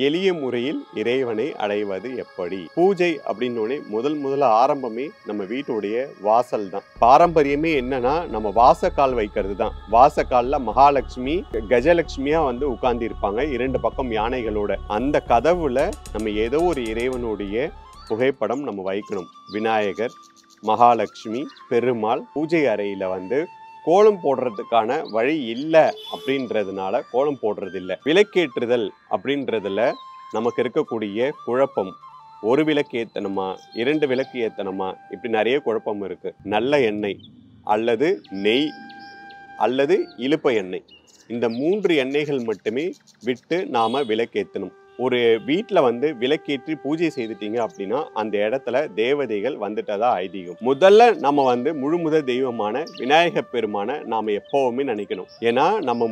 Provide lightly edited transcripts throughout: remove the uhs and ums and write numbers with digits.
எளிய முறையில் இறைவனை அடைவது எப்படி? பூஜை அப்படின்னோடனே முதல்ல ஆரம்பமே நம்ம வீட்டுடைய வாசல் தான். பாரம்பரியமே என்னன்னா நம்ம வாசக்கால் வைக்கிறது தான். வாசக்கால்ல மகாலட்சுமி கஜலட்சுமியா வந்து உட்கார்ந்து இருப்பாங்க, 2 பக்கம் யானைகளோட. அந்த கதவுல நம்ம ஏதோ ஒரு இறைவனுடைய புகைப்படம் நம்ம வைக்கணும். விநாயகர், மகாலட்சுமி, பெருமாள். பூஜை அறையில வந்து கோலம் போடுறதுக்கான வழி இல்லை அப்படின்றதுனால கோலம் போடுறது இல்லை. விளக்கேற்றுதல் அப்படின்றதுல நமக்கு இருக்கக்கூடிய குழப்பம், ஒரு விளக்கு ஏத்தணுமா, 2 விளக்கு ஏத்தணுமா, இப்படி நிறைய குழப்பம் இருக்கு. நல்ல எண்ணெய் அல்லது நெய் அல்லது இலுப்ப எண்ணெய், இந்த 3 எண்ணெய்கள் மட்டுமே விட்டு நாம விளக்கேற்றணும். ஒரு வீட்டில் வந்து விளக்கேற்றி பூஜை செய்துட்டீங்க அப்படின்னா அந்த இடத்துல தேவதைகள் வந்துட்டதா ஐதீகம். முதல்ல நம்ம வந்து முழுமுதல் தெய்வமான விநாயகர் பெருமான நாம எப்பவுமே நினைக்கணும். ஏன்னா நம்ம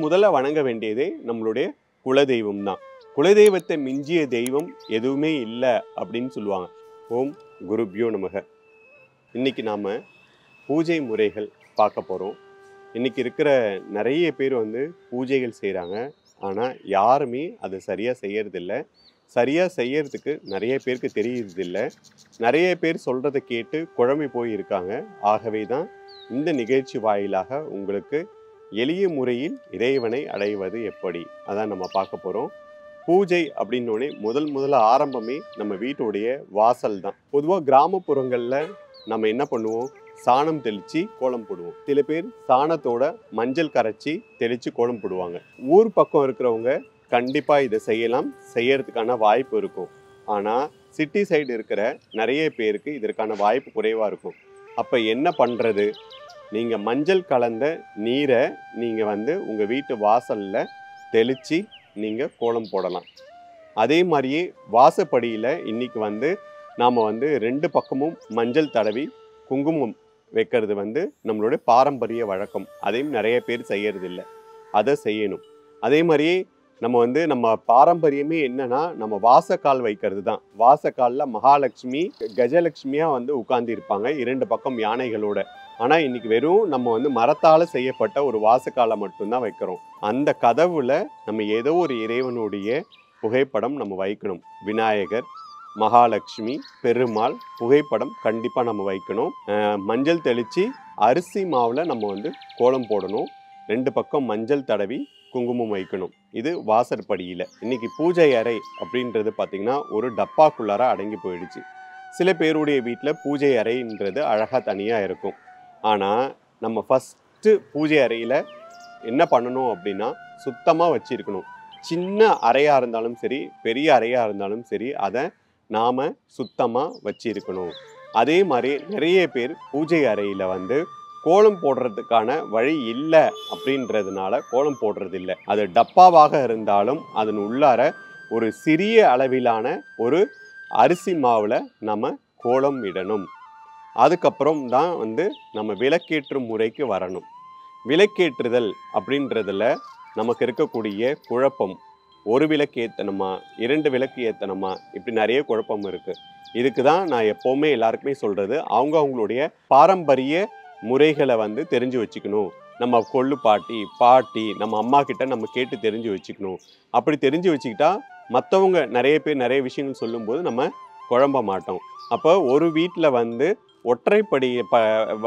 முதல்ல வணங்க வேண்டியதே நம்மளுடைய குலதெய்வம் தான். குலதெய்வத்தை மிஞ்சிய தெய்வம் எதுவுமே இல்லை அப்படின்னு சொல்லுவாங்க. ஓம் குருப்யோ நமக. இன்னைக்கு நாம பூஜை முறைகள் பார்க்க போறோம். இன்னைக்கு இருக்கிற நிறைய பேர் வந்து பூஜைகள் செய்கிறாங்க, ஆனால் யாருமே அதை சரியாக செய்யறதில்ல. சரியாக செய்யறதுக்கு நிறைய பேருக்கு தெரியறதில்ல. நிறைய பேர் சொல்கிறத கேட்டு குழம்பி போய் இருக்காங்க. ஆகவே தான் இந்த நிகழ்ச்சி வாயிலாக உங்களுக்கு எளிய முறையில் இறைவனை அடைவது எப்படி அதான் நம்ம பார்க்க போகிறோம். பூஜை அப்படின்னோடனே முதல்ல ஆரம்பமே நம்ம வீட்டுடைய வாசல் தான். பொதுவாக கிராமப்புறங்களில் நம்ம என்ன பண்ணுவோம், சாணம் தெளித்து கோலம் போடுவோம். சில பேர் சாணத்தோட மஞ்சள் கரைச்சி தெளித்து கோலம் போடுவாங்க. ஊர் பக்கம் இருக்கிறவங்க கண்டிப்பாக இதை செய்யலாம், செய்யறதுக்கான வாய்ப்பு இருக்கும். ஆனால் சிட்டி சைடு இருக்கிற நிறைய பேருக்கு இதற்கான வாய்ப்பு குறைவாக இருக்கும். அப்போ என்ன பண்ணுறது? நீங்கள் மஞ்சள் கலந்த நீரை நீங்கள் வந்து உங்கள் வீட்டு வாசலில் தெளித்து நீங்கள் கோலம் போடலாம். அதே மாதிரியே வாசப்படியில் இன்னைக்கு வந்து நாம் வந்து 2 பக்கமும் மஞ்சள் தடவி குங்குமம் வைக்கிறது வந்து நம்மளுடைய பாரம்பரிய வழக்கம். அதையும் நிறைய பேர் செய்யறதில்லை, அதை செய்யணும். அதே மாதிரியே நம்ம பாரம்பரியமே என்னன்னா நம்ம வாசக்கால் வைக்கிறது தான். வாசக்காலில் மகாலட்சுமி கஜலட்சுமியா வந்து உட்கார்ந்து இருப்பாங்க, 2 பக்கம் யானைகளோட. ஆனால் இன்னைக்கு வெறும் நம்ம வந்து மரத்தால் செய்யப்பட்ட ஒரு வாசக்காலை மட்டும்தான் வைக்கிறோம். அந்த கதவுல நம்ம ஏதோ ஒரு இறைவனுடைய புகைப்படம் நம்ம வைக்கணும். விநாயகர், மகாலட்சுமி, பெருமாள் புகைப்படம் கண்டிப்பாக நம்ம வைக்கணும். மஞ்சள் தெளித்து அரிசி மாவில் நம்ம வந்து கோலம் போடணும். 2 பக்கம் மஞ்சள் தடவி குங்குமம் வைக்கணும். இது வாசற்படியில். இன்னைக்கு பூஜை அறை அப்படின்றது பார்த்திங்கன்னா ஒரு டப்பாக்குள்ளார அடங்கி போயிடுச்சு. சில பேருடைய வீட்டில் பூஜை அறைன்றது அழகாக தனியாக இருக்கும். ஆனால் நம்ம ஃபஸ்ட்டு பூஜை அறையில் என்ன பண்ணணும் அப்படின்னா சுத்தமாக வச்சுருக்கணும். சின்ன அறையாக இருந்தாலும் சரி, பெரிய அறையாக இருந்தாலும் சரி, அதை நாம் சுத்தமாக வச்சிருக்கணும். அதே மாதிரி நிறைய பேர் பூஜை அறையில் வந்து கோலம் போடுறதுக்கான வழி இல்லை அப்படின்றதுனால கோலம் போடுறது இல்லை. அது டப்பாவாக இருந்தாலும் அதன் உள்ளார ஒரு சிறிய அளவிலான ஒரு அரிசி மாவில் நம்ம கோலம் இடணும். அதுக்கப்புறம் தான் வந்து நம்ம விளக்கேற்றும் முறைக்கு வரணும். விளக்கேற்றுதல் அப்படின்றதுல நமக்கு இருக்கக்கூடிய குழப்பம், ஒரு விளக்கு ஏற்றணுமா, 2 விளக்கு ஏற்றணுமா, இப்படி நிறைய குழப்பம் இருக்குது. இதுக்கு தான் நான் எப்போவுமே எல்லாருக்குமே சொல்கிறது, அவங்களுடைய பாரம்பரிய முறைகளை வந்து தெரிஞ்சு வச்சுக்கணும். நம்ம கொள்ளு பாட்டி நம்ம அம்மா கிட்ட நம்ம கேட்டு தெரிஞ்சு வச்சுக்கணும். அப்படி தெரிஞ்சு வச்சுக்கிட்டா மற்றவங்க நிறைய பேர் நிறைய விஷயங்கள் சொல்லும்போது நம்ம குழம்ப மாட்டோம். அப்போ ஒரு வீட்டில் வந்து ஒற்றைப்படி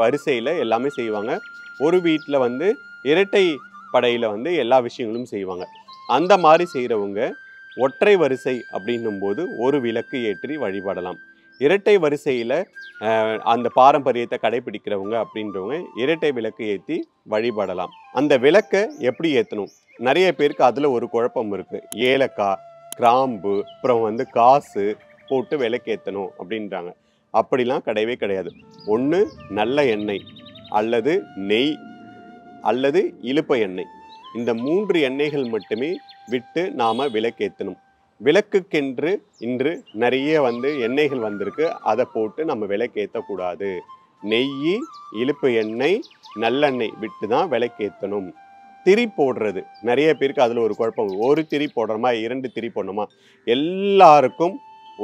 வரிசையில் எல்லாமே செய்வாங்க, ஒரு வீட்டில் வந்து இரட்டை படையில் வந்து எல்லா விஷயங்களும் செய்வாங்க. அந்த மாதிரி செய்கிறவங்க ஒற்றை வரிசை அப்படின்னும் போது ஒரு விளக்கு ஏற்றி வழிபடலாம். இரட்டை வரிசையில் அந்த பாரம்பரியத்தை கடைபிடிக்கிறவங்க அப்படின்றவங்க இரட்டை விளக்கு ஏற்றி வழிபடலாம். அந்த விளக்கை எப்படி ஏற்றணும்? நிறைய பேருக்கு அதில் ஒரு குழப்பம் இருக்குது. ஏலக்காய், கிராம்பு, அப்புறம் வந்து காசு போட்டு விளக்கேற்றணும் அப்படின்றாங்க. அப்படிலாம் கிடையவே கிடையாது. ஒன்று நல்ல எண்ணெய் அல்லது நெய் அல்லது இலுப்ப எண்ணெய், இந்த 3 எண்ணெய்கள் மட்டுமே விட்டு நாம் விளக்கேற்றணும். விளக்குக்கென்று இன்று நிறைய வந்து எண்ணெய்கள் வந்திருக்கு, அதை போட்டு நம்ம விளக்கேற்றக்கூடாது. நெய், இலுப்பு எண்ணெய், நல்லெண்ணெய் விட்டு தான் விளக்கேற்றணும். திரி போடுறது நிறைய பேருக்கு அதில் ஒரு குழப்பம். ஒரு திரி போடுறோமா, 2 திரி போடணுமா? எல்லாருக்கும்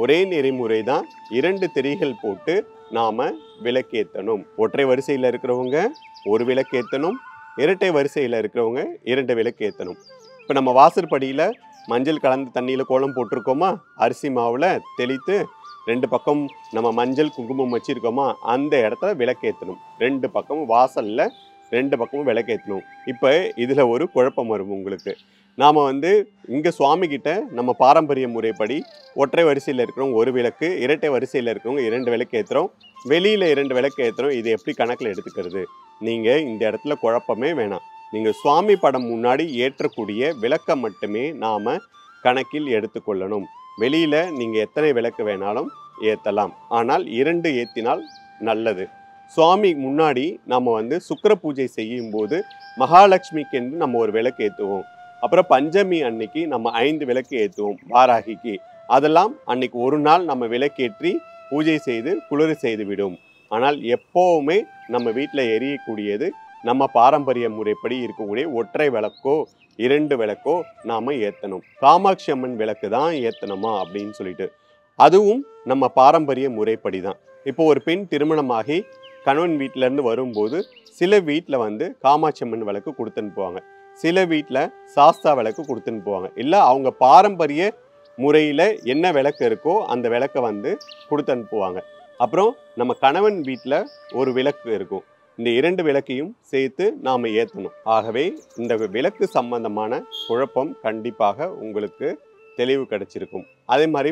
ஒரே நெறிமுறை தான். 2 திரிகள் போட்டு நாம் விளக்கேற்றணும். ஒற்றை வரிசையில் இருக்கிறவங்க ஒரு விளக்கேற்றணும், இரட்டை வரிசையில் இருக்கிறவங்க 2 விளக்கு ஏற்றணும். இப்போ நம்ம வாசற்படியில் மஞ்சள் கலந்து தண்ணியில் கோலம் போட்டிருக்கோமா, அரிசி மாவில் தெளித்து 2 பக்கம் நம்ம மஞ்சள் குங்குமம் வச்சுருக்கோமா, அந்த இடத்துல விளக்கேற்றணும். 2 பக்கமும் வாசலில் 2 பக்கமும் விளக்கேற்றணும். இப்போ இதில் ஒரு குழப்பம் வரும் உங்களுக்கு. நாம் வந்து இங்கே சுவாமிகிட்ட நம்ம பாரம்பரிய முறைப்படி ஒற்றை வரிசையில் இருக்கிறவங்க 1 விளக்கு, இரட்டை வரிசையில் இருக்கிறவங்க 2 விளக்கு ஏற்றுறோம், வெளியில் 2 விளக்கு ஏற்றுறோம். இது எப்படி கணக்கில் எடுத்துக்கிறது? நீங்கள் இந்த இடத்துல குழப்பமே வேணாம். நீங்கள் சுவாமி படம் முன்னாடி ஏற்றக்கூடிய விளக்கை மட்டுமே நாம் கணக்கில் எடுத்துக்கொள்ளணும். வெளியில் நீங்கள் எத்தனை விளக்கு வேணாலும் ஏற்றலாம், ஆனால் 2 ஏற்றினால் நல்லது. சுவாமி முன்னாடி நம்ம வந்து சுக்கிர பூஜை செய்யும்போது மகாலட்சுமிக்கு என்று நம்ம ஒரு விளக்கு ஏற்றுவோம். அப்புறம் பஞ்சமி அன்னைக்கு நம்ம 5 விளக்கு ஏற்றுவோம் வாராகிக்கு. அதெல்லாம் அன்னைக்கு ஒரு நாள் நம்ம விளக்கேற்றி பூஜை செய்து குளிர் செய்து விடும். ஆனால் எப்போவுமே நம்ம வீட்டில் எரியக்கூடியது நம்ம பாரம்பரிய முறைப்படி இருக்கக்கூடிய ஒற்றை விளக்கோ 2 விளக்கோ நாம் ஏற்றணும். காமாட்சி அம்மன் விளக்கு தான் ஏற்றணுமா அப்படின்னு சொல்லிட்டு, அதுவும் நம்ம பாரம்பரிய முறைப்படி தான். இப்போ ஒரு பெண் திருமணமாகி கணவன் வீட்டிலேருந்து வரும்போது சில வீட்டில் வந்து காமாட்சி அம்மன் விளக்கு கொடுத்து அனுப்புவாங்க, சில வீட்டில் சாஸ்தா விளக்கு கொடுத்து அனுப்புவாங்க. இல்லை அவங்க பாரம்பரிய முறையில் என்ன விளக்கு இருக்கோ அந்த விளக்கை வந்து கொடுத்து அனுப்புவாங்க. அப்புறம் நம்ம கணவன் வீட்டில் ஒரு விளக்கு இருக்கும். இந்த 2 விளக்கையும் சேர்த்து நாம் ஏற்றணும். ஆகவே இந்த விளக்கு சம்பந்தமான குழப்பம் கண்டிப்பாக உங்களுக்கு தெளிவு கிடைச்சிருக்கும். அதே மாதிரி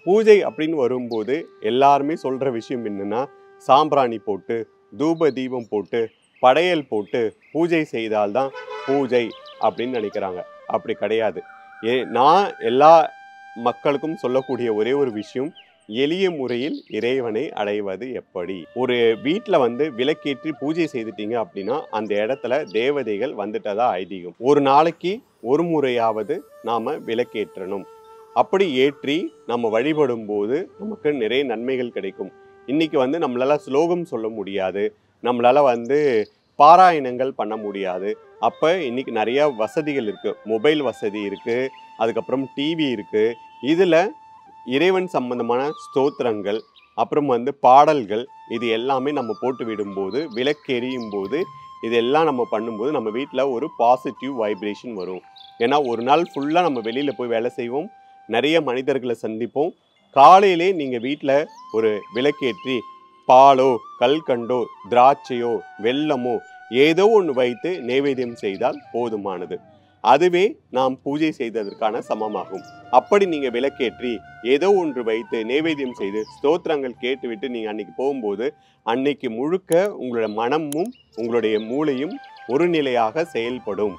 பூஜை அப்படின்னு வரும்போது எல்லாருமே சொல்கிற விஷயம் என்னென்னா, சாம்பிராணி போட்டு தூப தீபம் போட்டு படையல் போட்டு பூஜை செய்தால்தான் பூஜை அப்படின்னு நினைக்கிறாங்க. அப்படி கிடையாது. நான் எல்லா மக்களுக்கும் சொல்லக்கூடிய ஒரே ஒரு விஷயம், எளிய முறையில் இறைவனை அடைவது எப்படி. ஒரு வீட்டில் வந்து விளக்கேற்றி பூஜை செய்துட்டீங்க அப்படின்னா அந்த இடத்துல தேவதைகள் வந்துட்டதா ஐதீகம். ஒரு நாளைக்கு ஒரு முறையாவது நாம் விளக்கேற்றணும். அப்படி ஏற்றி நம்ம வழிபடும் போது நமக்கு நிறைய நன்மைகள் கிடைக்கும். இன்னைக்கு வந்து நம்மளால ஸ்லோகம் சொல்ல முடியாது, நம்மளால வந்து பாராயணங்கள் பண்ண முடியாது. அப்போ இன்னைக்கு நிறைய வசதிகள் இருக்குது. மொபைல் வசதி இருக்குது, அதுக்கப்புறம் டிவி இருக்குது. இதில் இறைவன் சம்பந்தமான ஸ்தோத்திரங்கள், அப்புறம் வந்து பாடல்கள், இது எல்லாமே நம்ம போட்டு விடும்போது, விளக்கெரியும் போது இதெல்லாம் நம்ம பண்ணும்போது நம்ம வீட்டில் ஒரு பாசிட்டிவ் வைப்ரேஷன் வரும். ஏன்னா ஒரு நாள் ஃபுல்லாக நம்ம வெளியில் போய் வேலை செய்வோம், நிறைய மனிதர்களை சந்திப்போம். காலையிலே நீங்கள் வீட்டில் ஒரு விளக்கேற்றி பாலோ கல்கண்டோ திராட்சையோ வெல்லமோ ஏதோ ஒன்று வைத்து நைவேத்தியம் செய்தால் போதுமானது. அதுவே நாம் பூஜை செய்ததற்கான சமமாகும். அப்படி நீங்கள் விளக்கேற்றி ஏதோ ஒன்று வைத்து நைவேத்தியம் செய்து ஸ்தோத்திரங்கள் கேட்டுவிட்டு நீங்கள் அன்னைக்கு போகும்போது அன்னைக்கு முழுக்க உங்களோட மனமும் உங்களுடைய மூளையும் ஒரு நிலையாக செயல்படும்.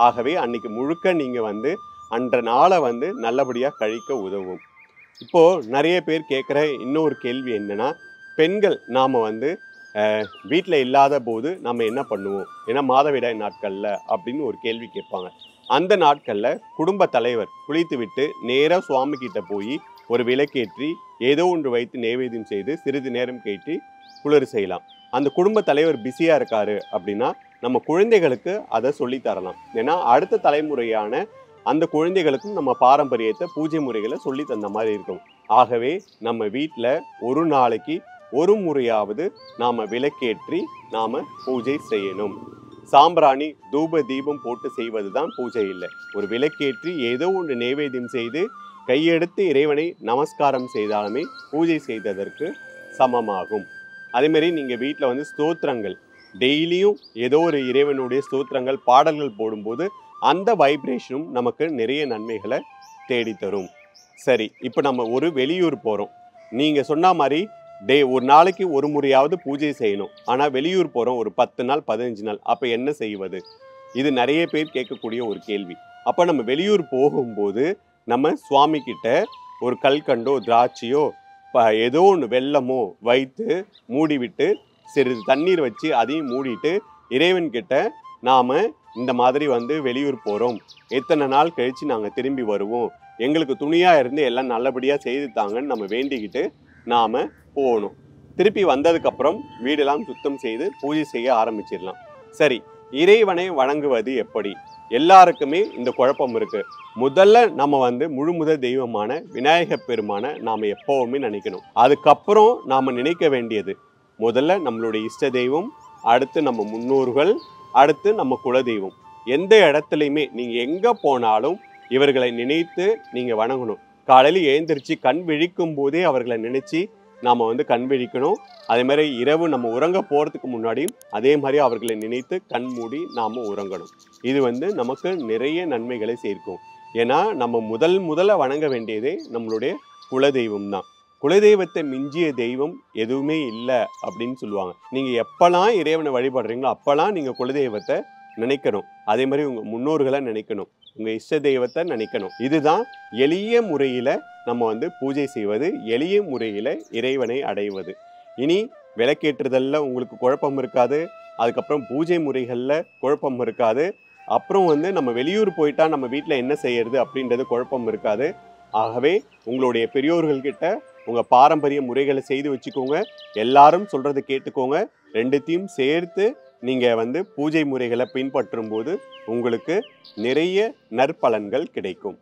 ஆகவே அன்னைக்கு முழுக்க நீங்கள் வந்து அன்ற நாளை வந்து நல்லபடியாக கழிக்க உதவும். இப்போது நிறைய பேர் கேட்குற இன்னொரு கேள்வி என்னென்னா, பெண்கள் நாம் வந்து வீட்டில் இல்லாத போது நம்ம என்ன பண்ணுவோம், ஏன்னா மாதவிடாய் நாட்களில் அப்படின்னு ஒரு கேள்வி கேட்பாங்க. அந்த நாட்களில் குடும்ப தலைவர் குளித்து விட்டு நேராக சுவாமி கிட்ட போய் ஒரு விளக்கேற்றி ஏதோ ஒன்று வைத்து நைவேத்தியம் செய்து சிறிது நேரம் கேட்டு குளிர் செய்யலாம். அந்த குடும்ப தலைவர் பிஸியாக இருக்காரு அப்படின்னா நம்ம குழந்தைகளுக்கு அதை சொல்லித்தரலாம். ஏன்னா அடுத்த தலைமுறையான அந்த குழந்தைகளுக்கும் நம்ம பாரம்பரியத்தை பூஜை முறைகளை சொல்லி தந்த மாதிரி இருக்கும். ஆகவே நம்ம வீட்டில் ஒரு நாளைக்கு ஒரு முறையாவது நாம் விளக்கேற்றி நாம் பூஜை செய்யணும். சாம்பிராணி தூப தீபம் போட்டு செய்வது தான் பூஜை இல்லை. ஒரு விளக்கேற்றி ஏதோ ஒன்று நைவேத்தியம் செய்து கையெடுத்து இறைவனை நமஸ்காரம் செய்தாலுமே பூஜை செய்ததற்கு சமமாகும். அதேமாரி நீங்கள் வீட்டில் வந்து ஸ்தோத்திரங்கள் டெய்லியும் ஏதோ ஒரு இறைவனுடைய ஸ்தோத்திரங்கள் பாடல்கள் போடும்போது அந்த வைப்ரேஷனும் நமக்கு நிறைய நன்மைகளை தேடித்தரும். சரி, இப்போ நம்ம ஒரு வெளியூர் போகிறோம். நீங்கள் சொன்ன மாதிரி ஒரு நாளைக்கு ஒரு முறையாவது பூஜை செய்யணும். ஆனால் வெளியூர் போகிறோம், ஒரு 10 நாள் 15 நாள், அப்போ என்ன செய்வது? இது நிறைய பேர் கேட்கக்கூடிய ஒரு கேள்வி. அப்போ நம்ம வெளியூர் போகும்போது நம்ம சுவாமி கிட்ட ஒரு கல்கண்டோ திராட்சையோ ஏதோ ஒன்று வெல்லமோ வைத்து மூடிவிட்டு சிறிது தண்ணீர் வச்சு அதையும் மூடிட்டு இறைவன்கிட்ட நாம் இந்த மாதிரி வந்து வெளியூர் போகிறோம், எத்தனை நாள் கழித்து நாங்கள் திரும்பி வருவோம், எங்களுக்கு துணியாக இருந்து எல்லாம் நல்லபடியாக செய்து தாங்கன்னு நம்ம வேண்டிக்கிட்டு நாம் போகணும். திருப்பி வந்ததுக்கப்புறம் வீடெல்லாம் சுத்தம் செய்து பூஜை செய்ய ஆரம்பிச்சிடலாம். சரி, இறைவனை வணங்குவது எப்படி? எல்லாருக்குமே இந்த குழப்பம் இருக்குது. முதல்ல நம்ம வந்து முழுமுதல் தெய்வமான விநாயக பெருமானை நாம் எப்போவுமே நினைக்கணும். அதுக்கப்புறம் நாம் நினைக்க வேண்டியது முதல்ல நம்மளுடைய இஷ்ட தெய்வம், அடுத்து நம்ம முன்னோர்கள், அடுத்து நம்ம குலதெய்வம். எந்த இடத்துலையுமே நீங்கள் எங்கே போனாலும் இவர்களை நினைத்து நீங்க வணங்கணும். காலையில் எழுந்திரிச்சு கண் விழிக்கும் போதே அவர்களை நினைச்சு நாம கண் விழிக்கணும். அதே மாதிரி இரவு நம்ம உறங்க போறதுக்கு முன்னாடியும் அதே மாதிரி அவர்களை நினைத்து கண் மூடி நாம உறங்கணும். இது நமக்கு நிறைய நன்மைகளை சேர்க்கும். ஏன்னா நம்ம முதல்ல வணங்க வேண்டியதே நம்மளுடைய குலதெய்வம் தான். குலதெய்வத்தை மிஞ்சிய தெய்வம் எதுவுமே இல்லை அப்படின்னு சொல்லுவாங்க. நீங்க எப்பெல்லாம் இறைவனை வழிபடுறீங்களோ அப்பெல்லாம் நீங்க குலதெய்வத்தை நினைக்கணும். அதே மாதிரி உங்க முன்னோர்களை நினைக்கணும், உங்க இஷ்ட தெய்வத்தை நினைக்கணும். இதுதான் எளிய முறையில நம்ம பூஜை செய்வது, எளிய முறையில இறைவனை அடைவது. இனி விளக்கேற்றுதல்ல உங்களுக்கு குழப்பம் இருக்காது. அதுக்கப்புறம் பூஜை முறைகள்ல குழப்பம் இருக்காது. அப்புறம் நம்ம வெளியூர் போயிட்டா நம்ம வீட்டில் என்ன செய்யறது அப்படின்றது குழப்பம் இருக்காது. ஆகவே உங்களுடைய பெரியோர்கள் கிட்ட உங்க பாரம்பரிய முறைகளை செய்து வச்சுக்கோங்க. எல்லாரும் சொல்றதை கேட்டுக்கோங்க. ரெண்டுத்தையும் சேர்த்து நீங்க பூஜை முறைகளை பின்பற்றும் போது உங்களுக்கு நிறைய நற்பலன்கள் கிடைக்கும்.